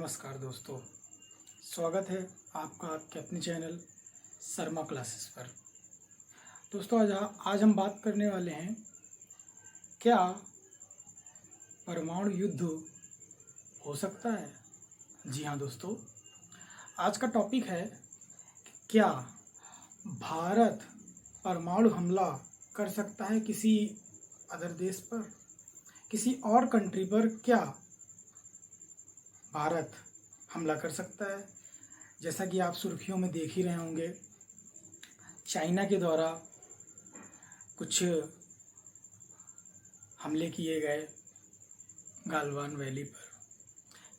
नमस्कार दोस्तों, स्वागत है आपका आपके अपने चैनल शर्मा क्लासेस पर। दोस्तों आज हम बात करने वाले हैं, क्या परमाणु युद्ध हो सकता है। जी हाँ दोस्तों, आज का टॉपिक है क्या भारत परमाणु हमला कर सकता है किसी अदर देश पर, किसी और कंट्री पर। क्या भारत हमला कर सकता है। जैसा कि आप सुर्खियों में देख ही रहे होंगे, चाइना के द्वारा कुछ हमले किए गए गालवान वैली पर,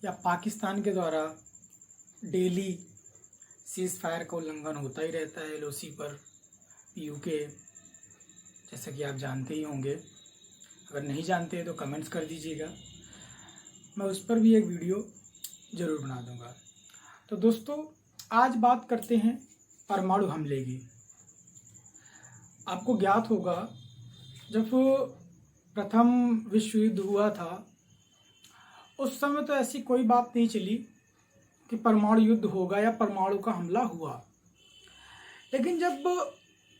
या पाकिस्तान के द्वारा डेली सीज फायर का उल्लंघन होता ही रहता है एलओसी पर, पीयूके, जैसा कि आप जानते ही होंगे। अगर नहीं जानते हैं तो कमेंट्स कर दीजिएगा, मैं उस पर भी एक वीडियो ज़रूर बना दूंगा। तो दोस्तों आज बात करते हैं परमाणु हमले की। आपको ज्ञात होगा, जब प्रथम विश्व युद्ध हुआ था उस समय तो ऐसी कोई बात नहीं चली कि परमाणु युद्ध होगा या परमाणु का हमला हुआ। लेकिन जब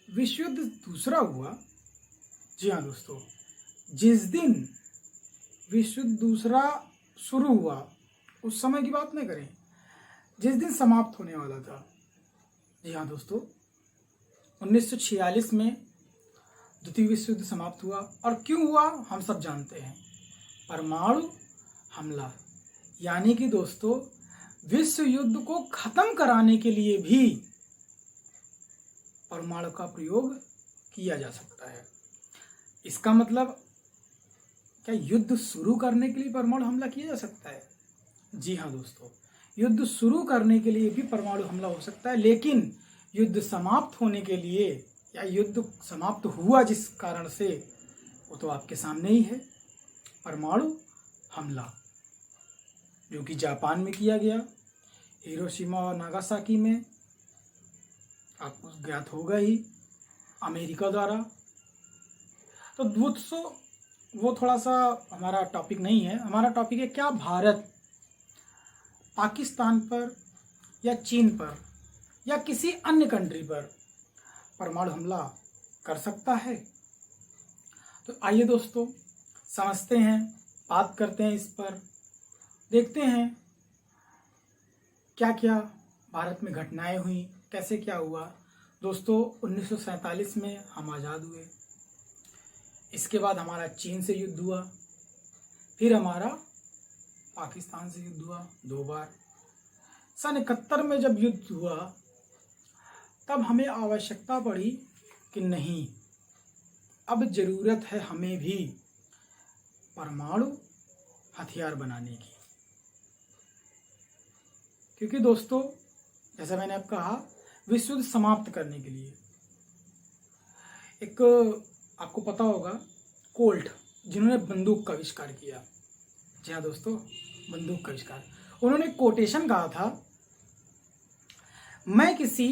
विश्व युद्ध दूसरा हुआ, जी हाँ दोस्तों, जिस दिन विश्व युद्ध दूसरा शुरू हुआ उस समय की बात नहीं करें, जिस दिन समाप्त होने वाला था। जी हाँ दोस्तों, 1946 में द्वितीय विश्व युद्ध समाप्त हुआ। और क्यों हुआ हम सब जानते हैं, परमाणु हमला। यानी कि दोस्तों विश्व युद्ध को खत्म कराने के लिए भी परमाणु का प्रयोग किया जा सकता है। इसका मतलब क्या युद्ध शुरू करने के लिए परमाणु हमला किया जा सकता है। जी हाँ दोस्तों, युद्ध शुरू करने के लिए भी परमाणु हमला हो सकता है, लेकिन युद्ध समाप्त होने के लिए या युद्ध समाप्त हुआ जिस कारण से, वो तो आपके सामने ही है, परमाणु हमला, जो कि जापान में किया गया, हिरोशिमा और नागासाकी में, आपको ज्ञात होगा ही, अमेरिका द्वारा। तो दोस्तों वो थोड़ा सा हमारा टॉपिक नहीं है। हमारा टॉपिक है क्या भारत पाकिस्तान पर या चीन पर या किसी अन्य कंट्री पर परमाणु हमला कर सकता है। तो आइए दोस्तों समझते हैं, बात करते हैं इस पर, देखते हैं क्या क्या भारत में घटनाएं हुई, कैसे क्या हुआ। दोस्तों 1947 में हम आज़ाद हुए, इसके बाद हमारा चीन से युद्ध हुआ, फिर हमारा पाकिस्तान से युद्ध हुआ 2 बार। सन 71 में जब युद्ध हुआ तब हमें आवश्यकता पड़ी कि नहीं, अब ज़रूरत है हमें भी परमाणु हथियार बनाने की। क्योंकि दोस्तों जैसा मैंने अब कहा, विश्व युद्ध समाप्त करने के लिए एक, आपको पता होगा, कोल्ट, जिन्होंने बंदूक का आविष्कार किया। जी हाँ दोस्तों, बंदूक का आविष्कार, उन्होंने कोटेशन कहा था, मैं किसी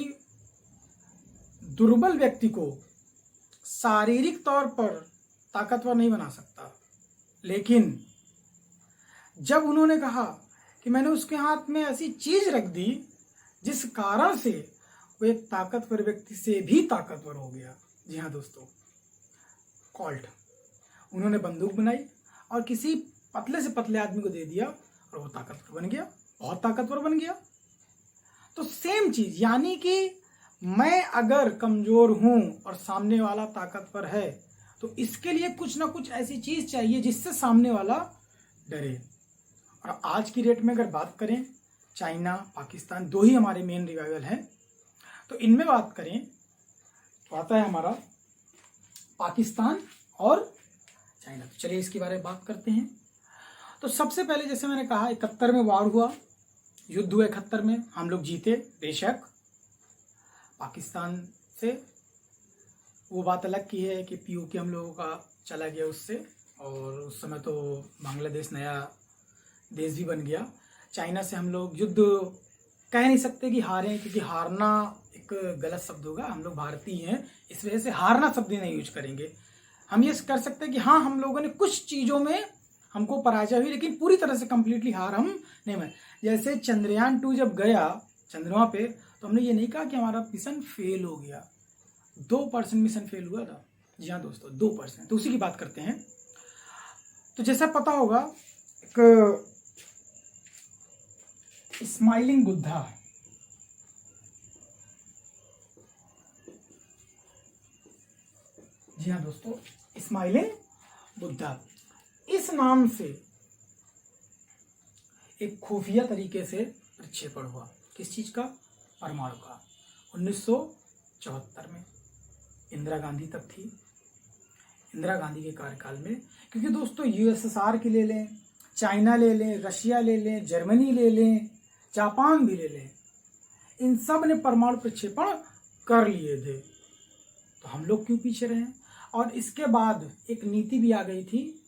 दुर्बल व्यक्ति को शारीरिक तौर पर ताकतवर नहीं बना सकता, लेकिन जब उन्होंने कहा कि मैंने उसके हाथ में ऐसी चीज रख दी जिस कारण से वो एक ताकतवर व्यक्ति से भी ताकतवर हो गया। जी हाँ दोस्तों, कोल्ट, उन्होंने बंदूक बनाई और किसी पतले से पतले आदमी को दे दिया और वो ताकतवर बन गया, बहुत ताकतवर बन गया। तो सेम चीज, यानी कि मैं अगर कमजोर हूं और सामने वाला ताकतवर है, तो इसके लिए कुछ ना कुछ ऐसी चीज चाहिए जिससे सामने वाला डरे। और आज की डेट में अगर बात करें, चाइना, पाकिस्तान, 2 ही हमारे मेन रिवाइवल हैं। तो इनमें बात करें तो आता है हमारा पाकिस्तान और चाइना। तो चलिए इसके बारे में बात करते हैं। तो सबसे पहले जैसे मैंने कहा, 71 में वार हुआ, युद्ध हुआ 71 में, हम लोग जीते बेशक पाकिस्तान से। वो बात अलग की है कि पीयूके हम लोगों का चला गया उससे, और उस समय तो बांग्लादेश नया देश भी बन गया। चाइना से हम लोग युद्ध कह नहीं सकते कि हारे, क्योंकि हारना एक गलत शब्द होगा, हम लोग भारतीय हैं, इस वजह से हारना शब्द नहीं यूज करेंगे। हम ये कर सकते हैं कि हाँ, हम लोगों ने कुछ चीज़ों में हमको पराजय हुई, लेकिन पूरी तरह से कंप्लीटली हार हम नहीं माने। जैसे चंद्रयान 2 जब गया चंद्रमा पे, तो हमने ये नहीं कहा कि हमारा मिशन फेल हो गया, 2% मिशन फेल हुआ था। जी हाँ दोस्तों, 2%। तो उसी की बात करते हैं। तो जैसा पता होगा, एक स्माइलिंग बुद्धा, जी हाँ दोस्तों, स्माइलिंग बुद्धा, इस नाम से एक खुफिया तरीके से प्रक्षेपण हुआ। किस चीज का? परमाणु का। 1974 में इंदिरा गांधी तब थी, इंदिरा गांधी के कार्यकाल में। क्योंकि दोस्तों यूएसएसआर की ले लें, चाइना ले लें, रशिया ले लें, जर्मनी ले लें, जापान भी ले लें, इन सब ने परमाणु प्रक्षेपण कर लिए थे। तो हम लोग क्यों पीछे रहे? और इसके बाद एक नीति भी आ गई थी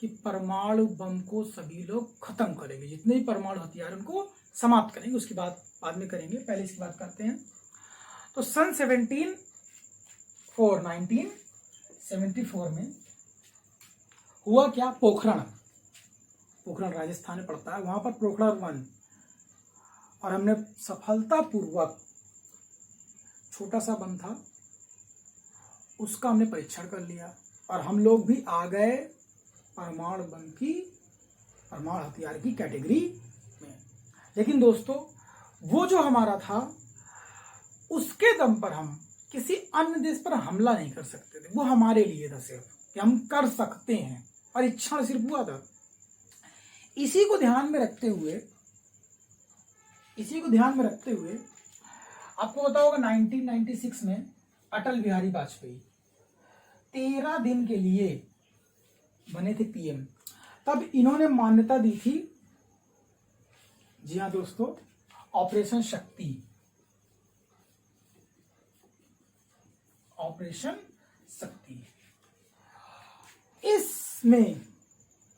कि परमाणु बम को सभी लोग खत्म करेंगे, जितने भी परमाणु हथियार उनको समाप्त करेंगे। उसकी बात बाद में करेंगे, पहले इसकी बात करते हैं। तो सन 1974 में हुआ क्या? पोखरण राजस्थान में पड़ता है, वहां पर पोखरण 1, और हमने सफलतापूर्वक, छोटा सा बम था उसका हमने परीक्षण कर लिया, और हम लोग भी आ गए परमाणु बम की, परमाणु हथियार की कैटेगरी में। लेकिन दोस्तों वो जो हमारा था, उसके दम पर हम किसी अन्य देश पर हमला नहीं कर सकते थे। वो हमारे लिए था सिर्फ कि हम कर सकते हैं, परीक्षण सिर्फ हुआ था। इसी को ध्यान में रखते हुए आपको पता होगा 1996 में अटल बिहारी वाजपेयी 13 दिन के लिए बने थे पीएम। तब इन्होंने मान्यता दी थी, जी हाँ दोस्तों, ऑपरेशन शक्ति। इसमें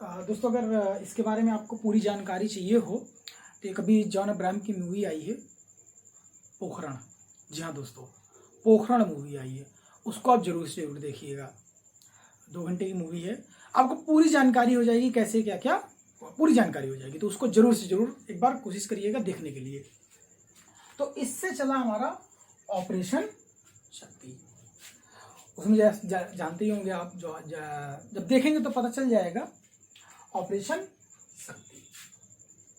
दोस्तों अगर इसके बारे में आपको पूरी जानकारी चाहिए हो तो कभी जॉन अब्राहम की मूवी आई है पोखरण, जी हाँ दोस्तों, पोखरण मूवी आई है, उसको आप जरूर से जरूर देखिएगा। 2 घंटे की मूवी है, आपको पूरी जानकारी हो जाएगी, कैसे क्या क्या पूरी जानकारी हो जाएगी। तो उसको जरूर से जरूर एक बार कोशिश करिएगा देखने के लिए। तो इससे चला हमारा ऑपरेशन शक्ति। उसमें जानते ही होंगे आप, जब देखेंगे तो पता चल जाएगा। ऑपरेशन शक्ति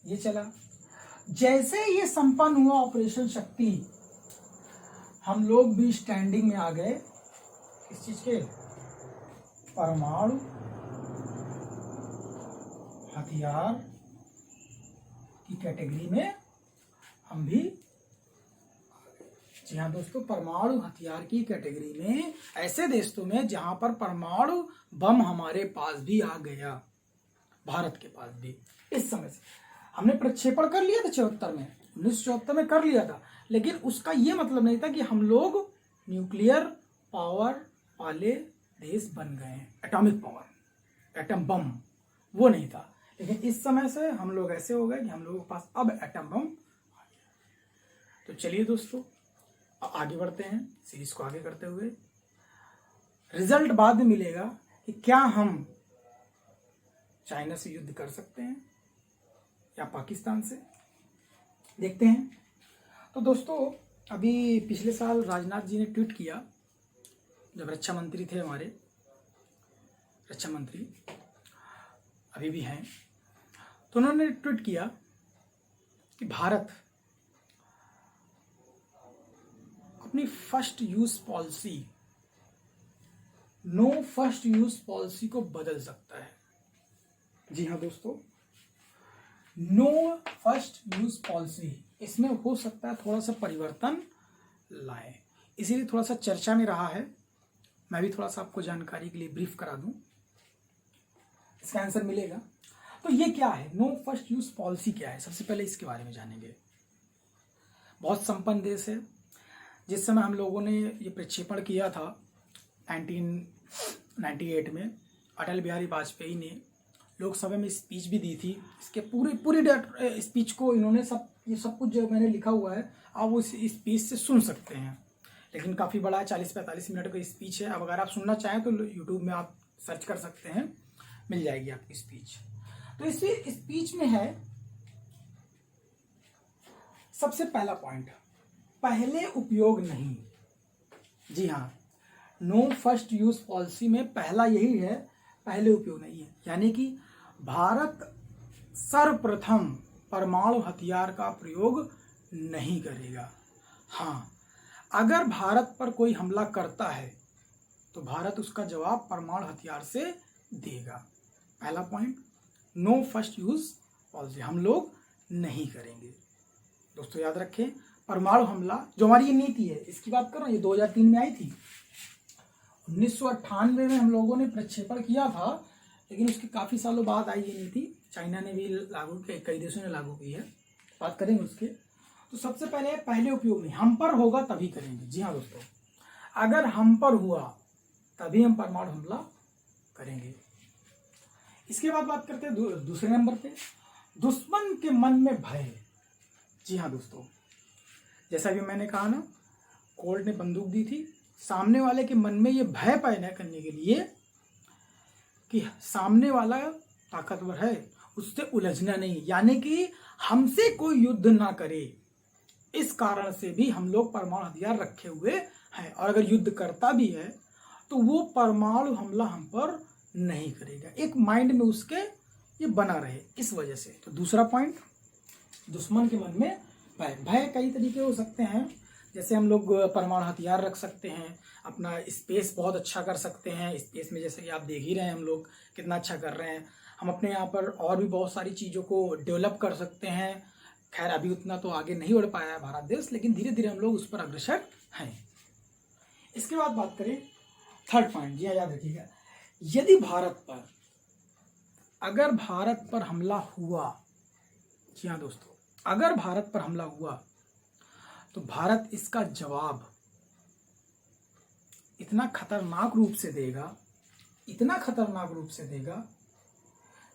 ये चला। जैसे ये संपन्न हुआ ऑपरेशन शक्ति, हम लोग भी स्टैंडिंग में आ गए किस चीज के? परमाणु हथियार की कैटेगरी में हम भी, जी हाँ दोस्तों, परमाणु हथियार की कैटेगरी में, ऐसे देशों में जहां पर परमाणु बम हमारे पास भी आ गया, भारत के पास भी। इस समय से हमने प्रक्षेपण कर लिया था 1974 में कर लिया था, लेकिन उसका ये मतलब नहीं था कि हम लोग न्यूक्लियर पावर वाले देश बन गए हैं, एटॉमिक पावर, एटम बम, वो नहीं था। लेकिन इस समय से हम लोग ऐसे हो गए कि हम लोगों के पास अब एटम बम आ गया। तो चलिए दोस्तों आगे बढ़ते हैं, सीरीज को आगे करते हुए। रिजल्ट बाद में मिलेगा कि क्या हम चाइना से युद्ध कर सकते हैं या पाकिस्तान से, देखते हैं। तो दोस्तों अभी पिछले साल राजनाथ जी ने ट्वीट किया, जब रक्षा मंत्री थे, हमारे रक्षा मंत्री अभी भी हैं, तो उन्होंने ट्वीट किया कि भारत अपनी first use policy, no first use policy को बदल सकता है। जी हाँ दोस्तों, नो फर्स्ट यूज पॉलिसी, इसमें हो सकता है थोड़ा सा परिवर्तन लाए, इसीलिए थोड़ा सा चर्चा में रहा है। मैं भी थोड़ा सा आपको जानकारी के लिए ब्रीफ करा दूं, इसका आंसर मिलेगा। तो ये क्या है, नो फर्स्ट यूज पॉलिसी क्या है? सबसे पहले इसके बारे में जानेंगे। बहुत संपन्न देश है। जिस समय हम लोगों ने ये प्रक्षेपण किया था 1998 में, अटल बिहारी वाजपेयी ने लोकसभा में स्पीच भी दी थी। इसके पूरी स्पीच को इन्होंने ये सब कुछ जो मैंने लिखा हुआ है, आप वो इस स्पीच से सुन सकते हैं। लेकिन काफ़ी बड़ा है, 40-45 मिनट का स्पीच है। अब अगर आप सुनना चाहें तो यूट्यूब में आप सर्च कर सकते हैं, मिल जाएगी आपकी स्पीच। तो इस स्पीच में है सबसे पहला पॉइंट, पहले उपयोग नहीं। जी हाँ, नो फर्स्ट यूज पॉलिसी में पहला यही है, पहले उपयोग नहीं है। यानी कि भारत सर्वप्रथम परमाणु हथियार का प्रयोग नहीं करेगा। हाँ, अगर भारत पर कोई हमला करता है तो भारत उसका जवाब परमाणु हथियार से देगा। पहला point, no first use policy, हम लोग नहीं करेंगे। दोस्तों याद रखें, परमाणु हमला जो हमारी ये नीति है, इसकी बात कर रहा हूं, ये 2003 में आई थी। 1998 में हम लोगों ने प्रक्षेपण किया था, लेकिन उसके काफी सालों बाद आई ये नीति। चाइना ने भी लागू की, कई देशों ने लागू की है, बात करेंगे उसके। तो सबसे पहले उपयोग नहीं, हम पर होगा तभी करेंगे। जी हाँ दोस्तों, अगर हम पर हुआ तभी हम परमाणु हमला करेंगे। इसके बाद बात करते हैं दूसरे नंबर पे, दुश्मन के मन में भय। जी हाँ दोस्तों, जैसा कि मैंने कहा ना, कोर्ट ने बंदूक दी थी, सामने वाले के मन में ये भय पैदा करने के लिए कि सामने वाला ताकतवर है, उससे उलझना नहीं, यानी कि हमसे कोई युद्ध ना करे। इस कारण से भी हम लोग परमाणु हथियार रखे हुए हैं, और अगर युद्ध करता भी है तो वो परमाणु हमला हम पर नहीं करेगा। एक माइंड में उसके ये बना रहे, इस वजह से। तो दूसरा पॉइंट, दुश्मन के मन में भय। भय कई तरीके हो सकते हैं, जैसे हम लोग परमाणु हथियार रख सकते हैं, अपना स्पेस बहुत अच्छा कर सकते हैं। स्पेस में जैसे कि आप देख ही रहे हैं हम लोग कितना अच्छा कर रहे हैं। हम अपने यहाँ पर और भी बहुत सारी चीज़ों को डेवलप कर सकते हैं। खैर अभी उतना तो आगे नहीं बढ़ पाया है भारत देश, लेकिन धीरे धीरे हम लोग उस पर अग्रसर हैं। इसके बाद बात करें थर्ड पॉइंट, जी याद रखिएगा, यदि अगर भारत पर हमला हुआ, जी हाँ दोस्तों, अगर भारत पर हमला हुआ तो भारत इसका जवाब इतना खतरनाक रूप से देगा, इतना खतरनाक रूप से देगा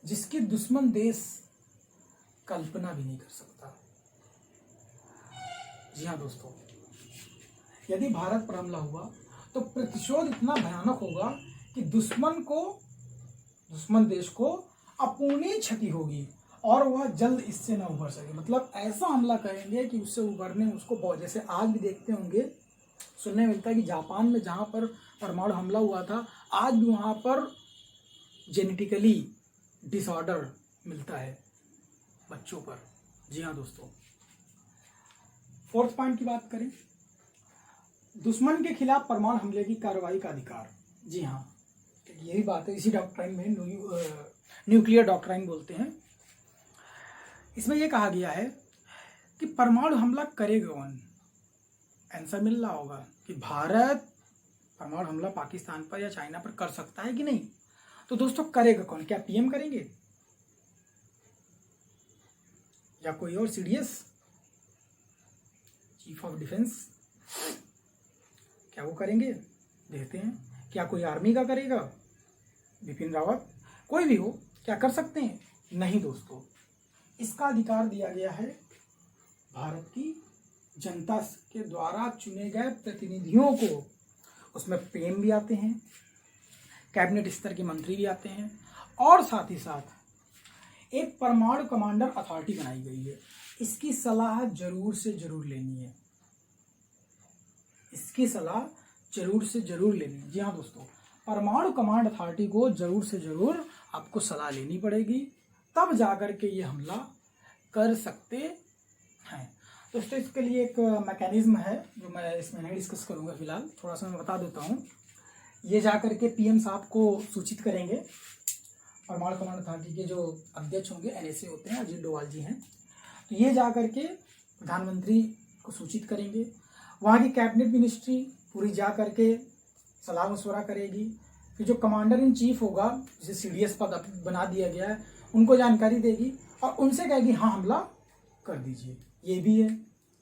जिसकी दुश्मन देश कल्पना भी नहीं कर सकता। जी हाँ दोस्तों, यदि भारत पर हमला हुआ तो प्रतिशोध इतना भयानक होगा कि दुश्मन देश को अपूर्णीय क्षति होगी और वह जल्द इससे न उबर सके। मतलब ऐसा हमला करेंगे कि उससे उबरने उसको बहुत, जैसे आज भी देखते होंगे, सुनने मिलता है कि जापान में जहाँ पर परमाणु हमला हुआ था, आज भी वहाँ पर जेनेटिकली डिसऑर्डर मिलता है बच्चों पर। जी हाँ दोस्तों, फोर्थ पॉइंट की बात करें, दुश्मन के खिलाफ परमाणु हमले की कार्रवाई का अधिकार। जी हाँ, यही बात है, इसी डॉक्ट्राइन में न्यूक्लियर डॉक्ट्राइन बोलते हैं। इसमें यह कहा गया है कि परमाणु हमला करेगा कौन। आंसर मिल रहा होगा कि भारत परमाणु हमला पाकिस्तान पर या चाइना पर कर सकता है कि नहीं। तो दोस्तों करेगा कौन? क्या पीएम करेंगे या कोई और सीडीएस, चीफ ऑफ डिफेंस, क्या वो करेंगे? देखते हैं। क्या कोई आर्मी का करेगा, बिपिन रावत, कोई भी हो, क्या कर सकते हैं? नहीं दोस्तों, इसका अधिकार दिया गया है भारत की जनता के द्वारा चुने गए प्रतिनिधियों को। उसमें पीएम भी आते हैं, कैबिनेट स्तर के मंत्री भी आते हैं, और साथ ही साथ एक परमाणु कमांडर अथॉरिटी बनाई गई है। इसकी सलाह जरूर से जरूर लेनी है, इसकी सलाह जरूर से जरूर लेनी है। जी हाँ दोस्तों, परमाणु कमांड अथॉरिटी को जरूर से जरूर आपको सलाह लेनी पड़ेगी, तब जाकर के ये हमला कर सकते हैं। दोस्तों इसके लिए एक मैकेनिज्म है जो मैं इसमें नहीं डिस्कस करूंगा फिलहाल, थोड़ा सा मैं बता देता हूँ। ये जाकर के पीएम साहब को सूचित करेंगे, परमाणु कमांड अथॉरिटी के जो अध्यक्ष होंगे एनएसए होते हैं, अजीत डोवाल जी हैं, तो ये जाकर के प्रधानमंत्री को सूचित करेंगे। वहाँ की कैबिनेट मिनिस्ट्री पूरी जा करके सलाह मशवरा करेगी। फिर जो कमांडर इन चीफ होगा, जिसे सीडीएस पद बना दिया गया है, उनको जानकारी देगी और उनसे कहेगी हाँ हमला कर दीजिए। ये भी है,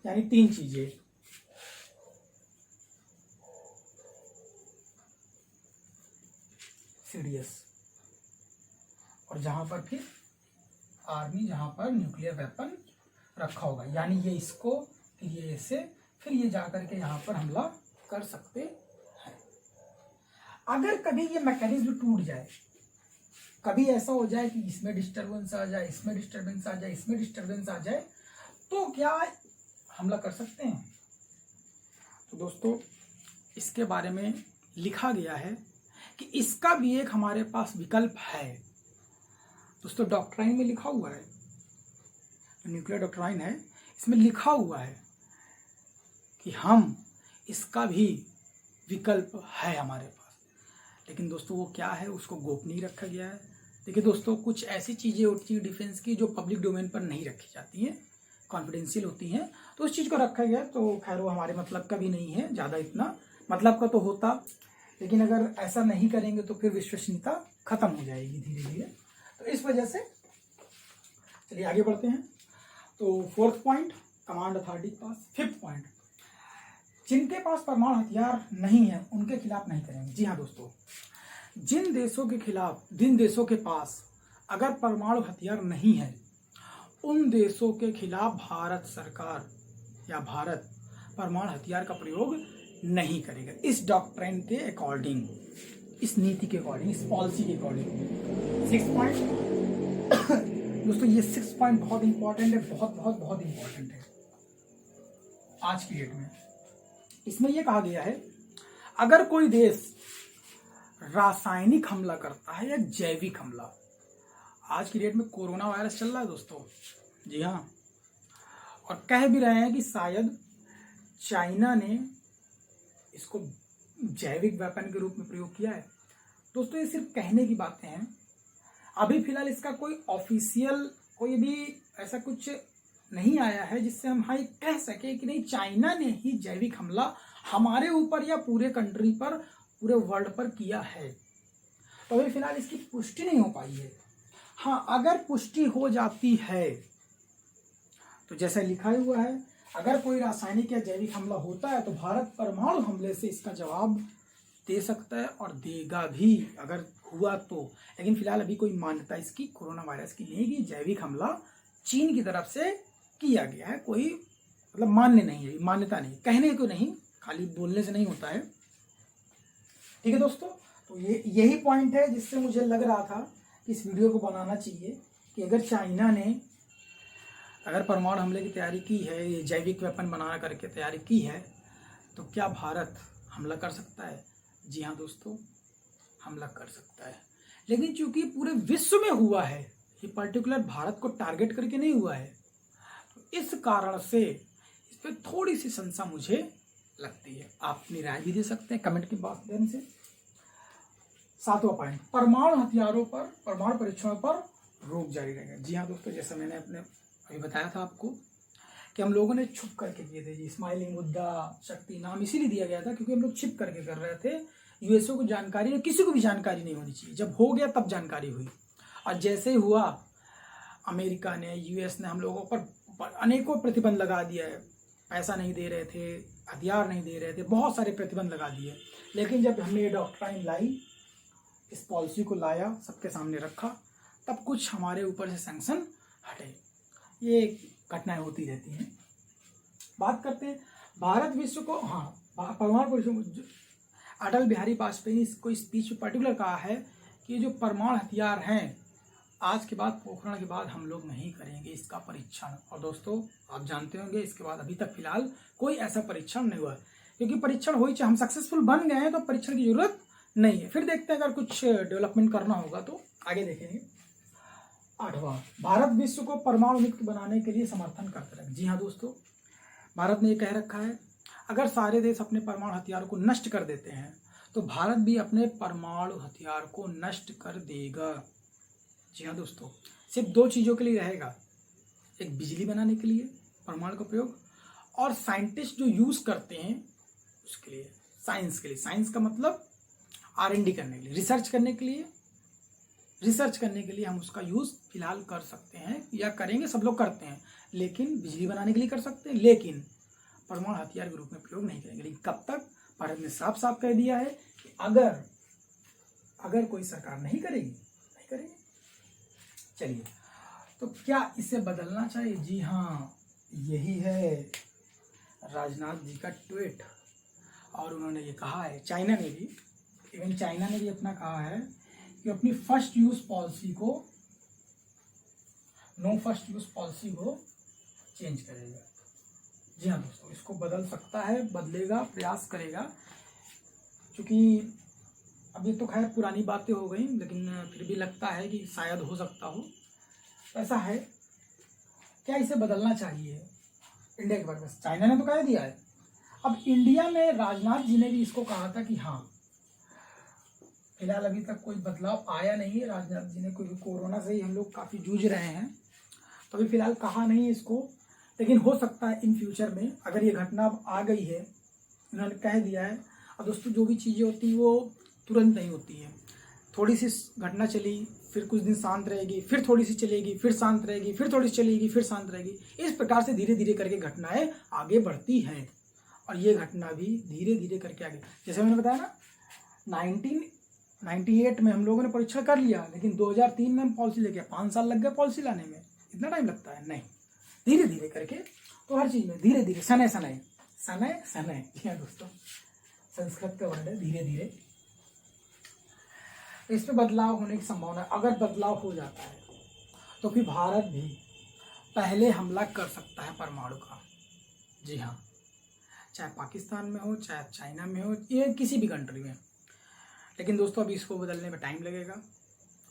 यानी 3 चीजें। सीडीएस, और जहां पर फिर आर्मी, जहां पर न्यूक्लियर वेपन रखा होगा, यानी ये इसको, फिर ये इसे, फिर ये जाकर के यहाँ पर हमला कर सकते हैं। अगर कभी ये मैकेनिज्म टूट जाए, कभी ऐसा हो जाए कि इसमें डिस्टरबेंस आ जाए, इसमें डिस्टरबेंस आ जाए, इसमें डिस्टरबेंस आ जाए, तो क्या हमला कर सकते हैं? तो दोस्तों इसके बारे में लिखा गया है कि इसका भी एक हमारे पास विकल्प है। दोस्तों डॉक्ट्राइन में लिखा हुआ है, न्यूक्लियर डॉक्ट्राइन है, इसमें लिखा हुआ है कि हम इसका भी विकल्प है हमारे पास। लेकिन दोस्तों वो क्या है, उसको गोपनीय रखा गया है। देखिए दोस्तों, कुछ ऐसी चीज़ें होती हैं डिफेंस की जो पब्लिक डोमेन पर नहीं रखी जाती हैं, कॉन्फिडेंशियल होती हैं, तो उस चीज़ को रखा गया। तो खैर वो हमारे मतलब का भी नहीं है ज़्यादा, इतना मतलब का तो होता, लेकिन अगर ऐसा नहीं करेंगे तो फिर विश्वसनीयता खत्म हो जाएगी धीरे धीरे। तो इस वजह से चलिए आगे बढ़ते हैं। तो फोर्थ पॉइंट, कमांड अथॉरिटी के पास। फिफ्थ पॉइंट, जिनके पास परमाणु हथियार नहीं है उनके खिलाफ नहीं करेंगे। जी हाँ दोस्तों, जिन देशों के पास अगर परमाणु हथियार नहीं है, उन देशों के खिलाफ भारत सरकार या भारत परमाणु हथियार का प्रयोग नहीं करेगा। इस डॉक्ट्राइन के अकॉर्डिंग, इस नीति के अकॉर्डिंग, इस पॉलिसी के अकॉर्डिंग। सिक्स पॉइंट दोस्तों, ये 6 पॉइंट बहुत इंपॉर्टेंट है, बहुत बहुत बहुत इंपॉर्टेंट है आज की डेट में। इसमें यह कहा गया है, अगर कोई देश रासायनिक हमला करता है या जैविक हमला, आज की डेट में कोरोना वायरस चल रहा है दोस्तों, जी हाँ, और कह भी रहे हैं कि शायद चाइना ने इसको जैविक वेपन के रूप में प्रयोग किया है। दोस्तों ये सिर्फ कहने की बातें हैं, अभी फिलहाल इसका कोई ऑफिशियल कोई भी ऐसा कुछ नहीं आया है जिससे हम हाँ कह सके कि नहीं चाइना ने ही जैविक हमला हमारे ऊपर या पूरे कंट्री पर, पूरे वर्ल्ड पर किया है। तो अभी फिलहाल इसकी पुष्टि नहीं हो पाई है। हाँ, अगर पुष्टि हो जाती है तो जैसा लिखा हुआ है, अगर कोई रासायनिक या जैविक हमला होता है तो भारत परमाणु हमले से इसका जवाब दे सकता है और देगा भी अगर हुआ तो। लेकिन फिलहाल अभी कोई मान्यता इसकी कोरोना वायरस की नहीं कि जैविक हमला चीन की तरफ से किया गया है, कोई मतलब मान्य नहीं है, मान्यता नहीं, कहने को नहीं, खाली बोलने से नहीं होता है। ठीक है दोस्तों, तो ये यही पॉइंट है जिससे मुझे लग रहा था कि इस वीडियो को बनाना चाहिए कि अगर चाइना ने अगर परमाणु हमले की तैयारी की है, ये जैविक वेपन बना करके तैयारी की है, तो क्या भारत हमला कर सकता है? जी हाँ दोस्तों, हमला कर सकता है। लेकिन चूंकि पूरे विश्व में हुआ है, ये पर्टिकुलर भारत को टारगेट करके नहीं हुआ है, तो इस कारण से इस पर थोड़ी सी संशय मुझे लगती है। आप अपनी राय भी दे सकते हैं कमेंट के माध्यम से। सातवां पॉइंट, परमाणु हथियारों पर, परमाणु परीक्षणों पर रोक जारी रहेगा। जी हाँ दोस्तों, जैसा मैंने अपने अभी बताया था आपको कि हम लोगों ने छुप करके किए थे जी, स्माइलिंग मुद्दा शक्ति नाम इसीलिए दिया गया था क्योंकि हम लोग छिप करके कर रहे थे। यूएसओ को जानकारी, किसी को भी जानकारी नहीं होनी चाहिए, जब हो गया तब जानकारी हुई। और जैसे ही हुआ, अमेरिका ने, यूएस ने हम लोगों पर अनेकों प्रतिबंध लगा दिया है, पैसा नहीं दे रहे थे, हथियार नहीं दे रहे थे, बहुत सारे प्रतिबंध लगा दिए। लेकिन जब हमने ये डॉक्ट्राइन लाई, इस पॉलिसी को लाया, सबके सामने रखा, तब कुछ हमारे ऊपर से सैंक्शन हटे। ये घटनाएं होती रहती हैं। बात करते हैं भारत विश्व को, हाँ परमाणु परीक्षण, अटल बिहारी वाजपेयी ने इसको स्पीच में पर्टिकुलर कहा है कि जो परमाणु हथियार हैं, आज के बाद, पोखरण के बाद हम लोग नहीं करेंगे इसका परीक्षण। और दोस्तों आप जानते होंगे इसके बाद अभी तक फिलहाल कोई ऐसा परीक्षण नहीं हुआ है, क्योंकि परीक्षण हो ही चाहे, हम सक्सेसफुल बन गए हैं तो परीक्षण की जरूरत नहीं है। फिर देखते हैं अगर कुछ डेवलपमेंट करना होगा तो आगे देखेंगे। आठवां, भारत विश्व को परमाणु मुक्त बनाने के लिए समर्थन करते रहे। जी हाँ दोस्तों, भारत ने ये कह रखा है अगर सारे देश अपने परमाणु हथियारों को नष्ट कर देते हैं तो भारत भी अपने परमाणु हथियार को नष्ट कर देगा। जी हाँ दोस्तों, सिर्फ दो चीज़ों के लिए रहेगा, एक बिजली बनाने के लिए परमाणु का प्रयोग, और साइंटिस्ट जो यूज़ करते हैं उसके लिए, साइंस के लिए। साइंस का मतलब R&D करने के लिए, रिसर्च करने के लिए हम उसका यूज़ फिलहाल कर सकते हैं या करेंगे, सब लोग करते हैं। लेकिन बिजली बनाने के लिए कर सकते हैं, लेकिन परमाणु हथियार के रूप में प्रयोग नहीं करेंगे। लेकिन कब तक? भारत ने साफ साफ कह दिया है कि अगर कोई सरकार नहीं करेगी। चलिए, तो क्या इसे बदलना चाहिए? जी हाँ, यही है राजनाथ जी का ट्वीट। और उन्होंने ये कहा है, चाइना ने भी अपना कहा है कि अपनी फर्स्ट यूज पॉलिसी को, नो फर्स्ट यूज पॉलिसी को चेंज करेगा। जी हाँ दोस्तों, इसको बदल सकता है, बदलेगा, प्रयास करेगा, क्योंकि अब ये तो खैर पुरानी बातें हो गई, लेकिन फिर भी लगता है कि शायद हो सकता हो। ऐसा है, क्या इसे बदलना चाहिए इंडिया के बारे में? चाइना ने तो कह दिया है। अब इंडिया में राजनाथ जी ने भी इसको कहा था कि हाँ, फिलहाल अभी तक कोई बदलाव आया नहीं है राजनाथ जी ने, क्योंकि कोरोना से ही हम लोग काफ़ी जूझ रहे हैं, तो अभी फिलहाल कहा नहीं है इसको, लेकिन हो सकता है इन फ्यूचर में, अगर ये घटना अब आ गई है, इन्होंने कह दिया है। और दोस्तों, जो भी चीज़ें होती हैं वो तुरंत नहीं होती हैं। थोड़ी सी घटना चली, फिर कुछ दिन शांत रहेगी, फिर थोड़ी सी चलेगी, फिर शांत रहेगी, फिर थोड़ी सी चलेगी, फिर शांत रहेगी। इस प्रकार से धीरे धीरे करके घटनाएं आगे बढ़ती हैं, और ये घटना भी धीरे धीरे करके आगे, जैसे मैंने बताया ना, 1998 में हम लोगों ने परीक्षण कर लिया, लेकिन 2003 में हम पॉलिसी लेके 5 साल लग गए पॉलिसी लाने में। इतना टाइम लगता है? नहीं, धीरे धीरे करके। तो हर चीज़ में धीरे धीरे, सनय सनय सनय सनय, जी हाँ दोस्तों, संस्कृत का वर्ड है धीरे धीरे। इस पे बदलाव होने की संभावना, अगर बदलाव हो जाता है तो फिर भारत भी पहले हमला कर सकता है परमाणु का। जी हाँ, चाहे पाकिस्तान में हो, चाहे चाइना में हो, ये किसी भी कंट्री में। लेकिन दोस्तों, अभी इसको बदलने में टाइम लगेगा।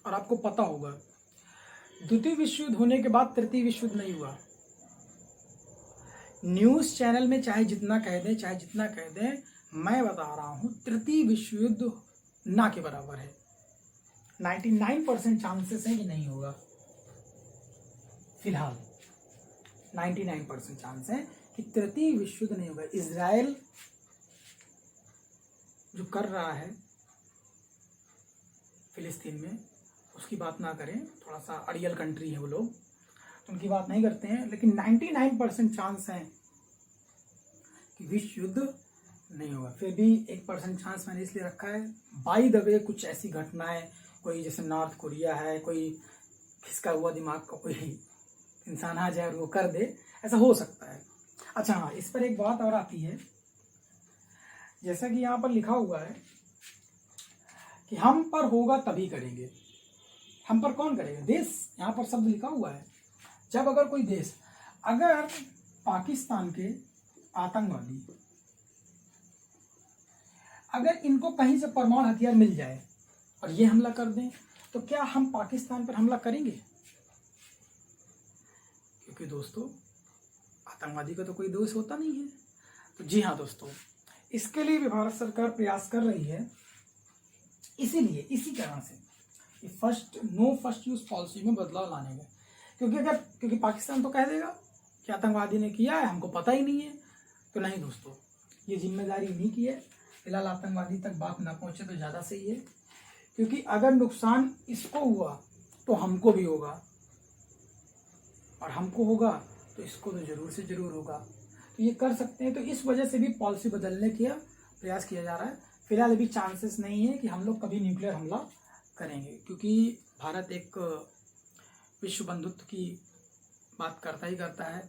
और आपको पता होगा, द्वितीय विश्व युद्ध होने के बाद तृतीय विश्व युद्ध नहीं हुआ। न्यूज़ चैनल में चाहे जितना कह दें, चाहे जितना कह दें, मैं बता रहा हूँ, तृतीय विश्व युद्ध ना के बराबर है। 99% चांसेस है कि नहीं होगा। फिलहाल 99% चांस है कि तृतीय विश्व युद्ध नहीं होगा। इजराइल जो कर रहा है फिलिस्तीन में, उसकी बात ना करें, थोड़ा सा अड़ियल कंट्री है वो लोग, तो उनकी बात नहीं करते हैं, लेकिन 99% चांस है कि विश्व युद्ध नहीं होगा। फिर भी 1% चांस मैंने इसलिए रखा है, बाय द वे कुछ ऐसी घटनाएं, कोई जैसे नॉर्थ कोरिया है, कोई खिसका हुआ दिमाग का कोई इंसान आ जाए और वो कर दे, ऐसा हो सकता है। अच्छा हाँ, इस पर एक बात और आती है, जैसा कि यहाँ पर लिखा हुआ है कि हम पर होगा तभी करेंगे। हम पर कौन करेगा? देश, यहाँ पर शब्द लिखा हुआ है। जब अगर कोई देश, अगर पाकिस्तान के आतंकवादी, अगर इनको कहीं से परमाणु हथियार मिल जाए और ये हमला कर दें, तो क्या हम पाकिस्तान पर हमला करेंगे? क्योंकि दोस्तों, आतंकवादी का तो कोई दोष होता नहीं है। तो जी हाँ दोस्तों, इसके लिए भी भारत सरकार प्रयास कर रही है। इसीलिए इसी कारण से नो फर्स्ट यूज पॉलिसी में बदलाव लाने का, क्योंकि पाकिस्तान तो कह देगा कि आतंकवादी ने किया है, हमको पता ही नहीं है। तो नहीं दोस्तों, ये जिम्मेदारी नहीं की है। फिलहाल आतंकवादी तक बात ना पहुंचे तो ज़्यादा सही है, क्योंकि अगर नुकसान इसको हुआ तो हमको भी होगा, और हमको होगा तो इसको तो जरूर से जरूर होगा। तो ये कर सकते हैं, तो इस वजह से भी पॉलिसी बदलने का प्रयास किया जा रहा है। फिलहाल अभी चांसेस नहीं है कि हम लोग कभी न्यूक्लियर हमला करेंगे, क्योंकि भारत एक विश्व बंधुत्व की बात करता ही करता है।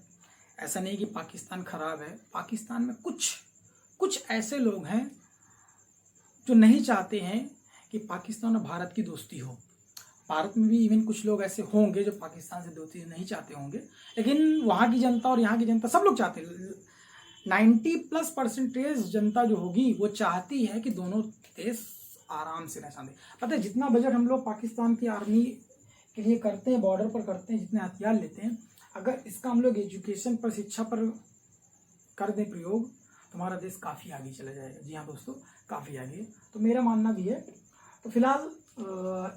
ऐसा नहीं कि पाकिस्तान खराब है, पाकिस्तान में कुछ ऐसे लोग हैं जो नहीं चाहते हैं कि पाकिस्तान और भारत की दोस्ती हो। भारत में भी इवन कुछ लोग ऐसे होंगे जो पाकिस्तान से दोस्ती नहीं चाहते होंगे, लेकिन वहाँ की जनता और यहाँ की जनता सब लोग चाहते हैं। 90+% जनता जो होगी वो चाहती है कि दोनों देश आराम से रह सकें। पता है, जितना बजट हम लोग पाकिस्तान की आर्मी के लिए करते हैं, बॉर्डर पर करते हैं, जितने हथियार लेते हैं, अगर इसका हम लोग एजुकेशन पर, शिक्षा पर कर दें प्रयोग, तो हमारा देश काफ़ी आगे चला जाएगा। जी हाँ दोस्तों, काफ़ी आगे, तो मेरा मानना भी है। तो फिलहाल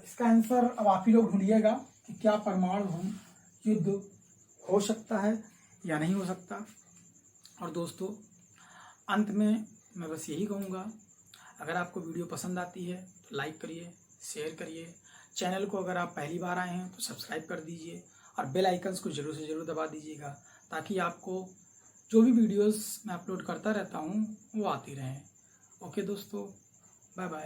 इसका आंसर अब आप ही लोग ढूंढिएगा कि क्या परमाणु युद्ध हो सकता है या नहीं हो सकता। और दोस्तों, अंत में मैं बस यही कहूँगा, अगर आपको वीडियो पसंद आती है तो लाइक करिए, शेयर करिए, चैनल को अगर आप पहली बार आए हैं तो सब्सक्राइब कर दीजिए, और बेल आइकन्स को जरूर से जरूर दबा दीजिएगा, ताकि आपको जो भी वीडियोस मैं अपलोड करता रहता हूँ वो आती रहें। ओके दोस्तों, बाय बाय।